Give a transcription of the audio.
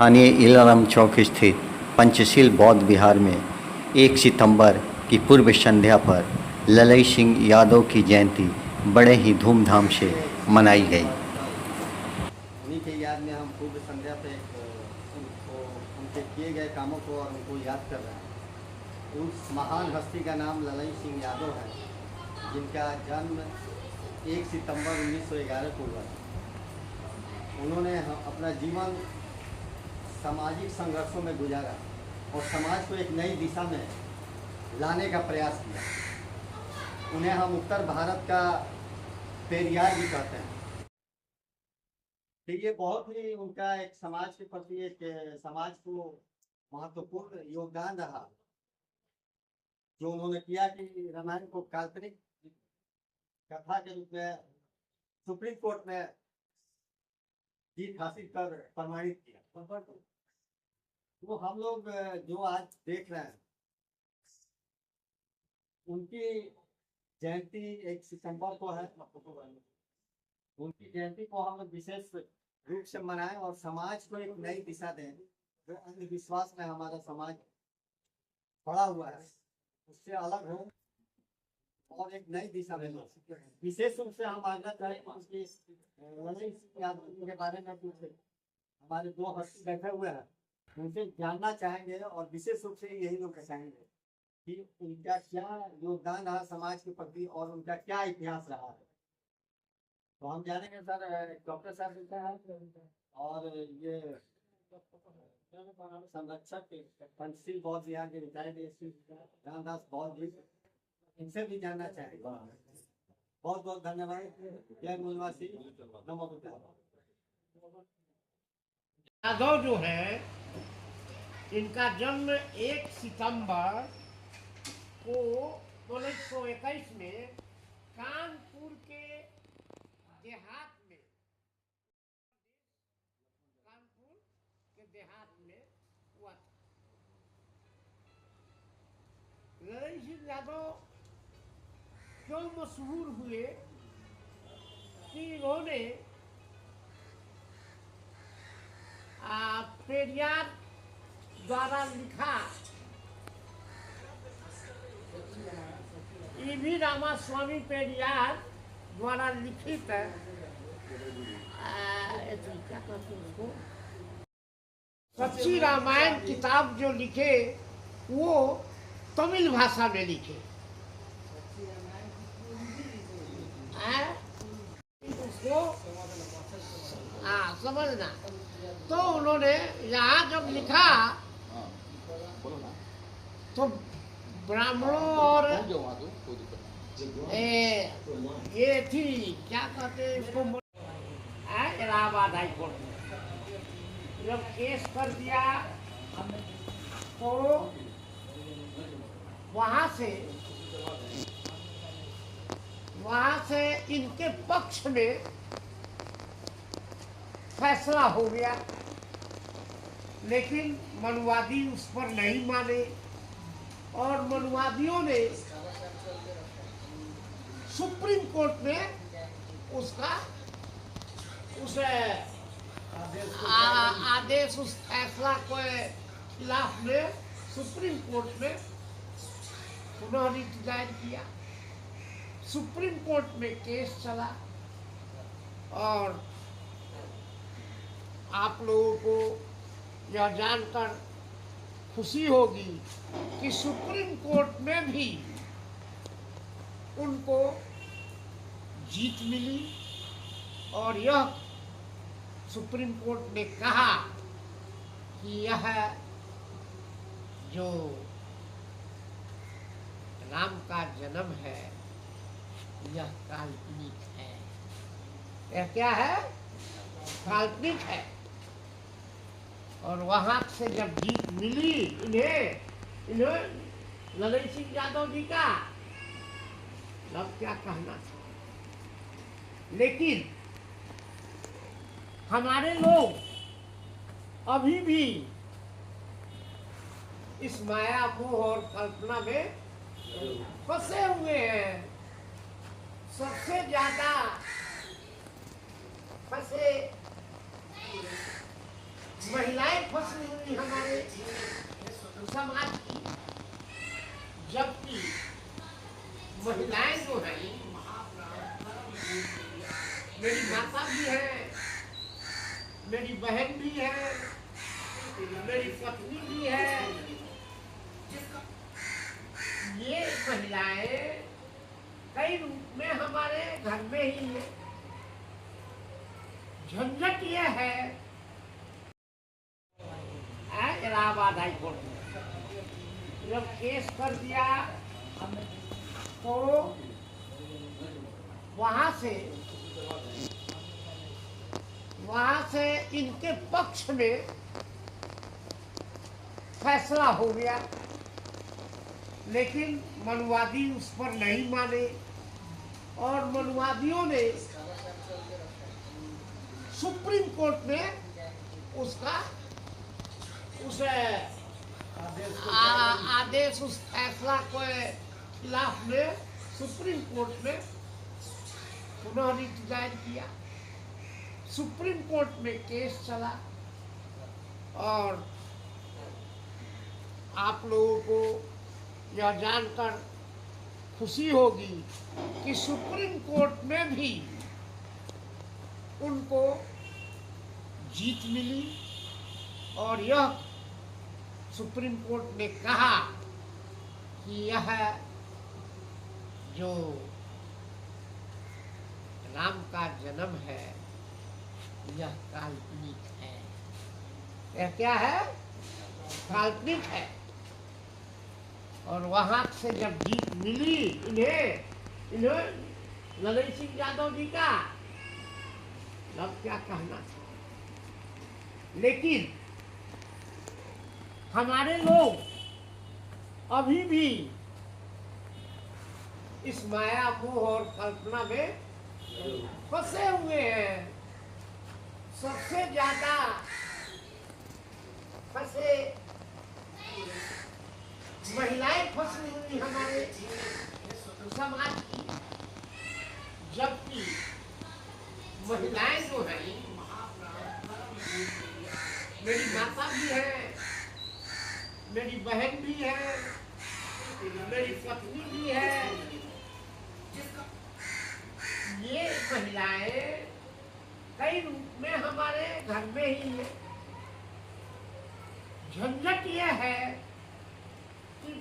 स्थानीय इलाराम चौक स्थित पंचशील बौद्ध विहार में 1 सितंबर की पूर्व संध्या पर ललई सिंह यादव की जयंती बड़े ही धूमधाम से मनाई गई। उन्हीं के याद में हम पूर्व संध्या पे उनके किए गए कामों को और उनको याद कर रहे हैं। उस महान हस्ती का नाम ललई सिंह यादव है, जिनका जन्म 1 सितंबर 1911 को हुआ। उन्होंने अपना जीवन सामाजिक संघर्षों में गुजारा और समाज को एक नई दिशा में लाने का प्रयास किया। उन्हें हम उत्तर भारत का पेरियार भी कहते हैं। तो ये बहुत ही उनका एक समाज के प्रति एक समाज को महत्वपूर्ण योगदान रहा, जो उन्होंने किया कि रामायण को काल्पनिक कथा के रूप में सुप्रीम कोर्ट में जीत हासिल कर प्रमाणित किया। तो हम लोग जो आज देख रहे हैं, उनकी जयंती 1 सितंबर को है। उनकी जयंती को हम विशेष रूप से मनाएं और समाज को एक नई दिशा दें। जो अंधविश्वास में हमारा समाज पड़ा हुआ है, उससे अलग हो और एक नई दिशा में लो। विशेष रूप से हम आग्रह करें उसकी के बारे में कुछ हमारे 2 हस्ती बैठे हुए हैं, उनसे जानना चाहेंगे और विशेष रूप से यही लोग चाहेंगे कि उनका क्या योगदान रहा समाज के प्रति और उनका क्या इतिहास रहा है। तो हम जानेंगे सर, डॉक्टर साहब लिखा है और ये संरक्षक पंचशील बौद्ध विहार के रिटायर्ड रामदास बौद्ध जी, इनसे भी जानना चाहेंगे। बहुत बहुत धन्यवाद। जय मूलवासी, नमो बुद्धाय। यादव जो है, इनका जन्म 1 सितंबर को 1921 में कानपुर के देहात में हुआ था। ललई सिंह यादव क्यों मशहूर हुए कि इन्होंने पेरियार द्वारा लिखा ईवी रामास्वामी पेरियार द्वारा लिखित क्या कहते हैं उसको, सच्ची रामायण किताब जो लिखे वो तमिल भाषा में लिखे। उसको समझना। तो उन्होंने यहाँ जब लिखा तो ब्राह्मणों और ये थी क्या कहते हैं इसको, इलाहाबाद हाई कोर्ट में जब केस कर दिया तो वहाँ से इनके पक्ष में फैसला हो गया, लेकिन मनुवादी उस पर नहीं माने और मनुवादियों ने सुप्रीम कोर्ट में उसका उस आदेश उस फैसला के खिलाफ में सुप्रीम कोर्ट में पुनः रिट दायर किया। सुप्रीम कोर्ट में केस चला और आप लोगों को यह जानकर खुशी होगी कि सुप्रीम कोर्ट में भी उनको जीत मिली और यह सुप्रीम कोर्ट ने कहा कि यह जो राम का जन्म है यह काल्पनिक है। यह क्या है? काल्पनिक है। और वहां से जब जीत मिली इन्हें ललई सिंह यादव जी का, तब क्या कहना था। लेकिन हमारे लोग अभी भी इस माया मोह और कल्पना में फंसे हुए हैं। सबसे ज्यादा फंसे महिलाएं फंसी हुई हमारे समाज की, जबकि महिलाएं जो है मेरी माता भी है, मेरी बहन भी है, मेरी पत्नी भी है। ये महिलाएं कई रूप में हमारे घर में ही है। झंझट ये है इलाहाबाद हाई कोर्ट में जब केस कर दिया तो वहां से इनके पक्ष में फैसला हो गया, लेकिन मनुवादी उस पर नहीं माने और मनुवादियों ने सुप्रीम कोर्ट में उसका उस आदेश उस फैसला के खिलाफ में सुप्रीम कोर्ट में पुनः रिट दायर किया। सुप्रीम कोर्ट में केस चला और आप लोगों को यह जानकर खुशी होगी कि सुप्रीम कोर्ट में भी उनको जीत मिली और यह सुप्रीम कोर्ट ने कहा कि यह जो राम का जन्म है यह काल्पनिक है। यह क्या है? काल्पनिक है। और वहां से जब जीत मिली इन्हें ललन सिंह यादव जी का, तब क्या कहना था। लेकिन हमारे लोग अभी भी इस माया मोह और कल्पना में फंसे हुए हैं। सबसे ज्यादा फंसे महिलाएं फंसी हुई हमारे समाज की, जबकि महिलाएं जो है मेरी माता भी है, मेरी बहन भी है, मेरी पत्नी भी है। ये महिलाएं कई रूप में हमारे घर में ही है। झंझट ये है कि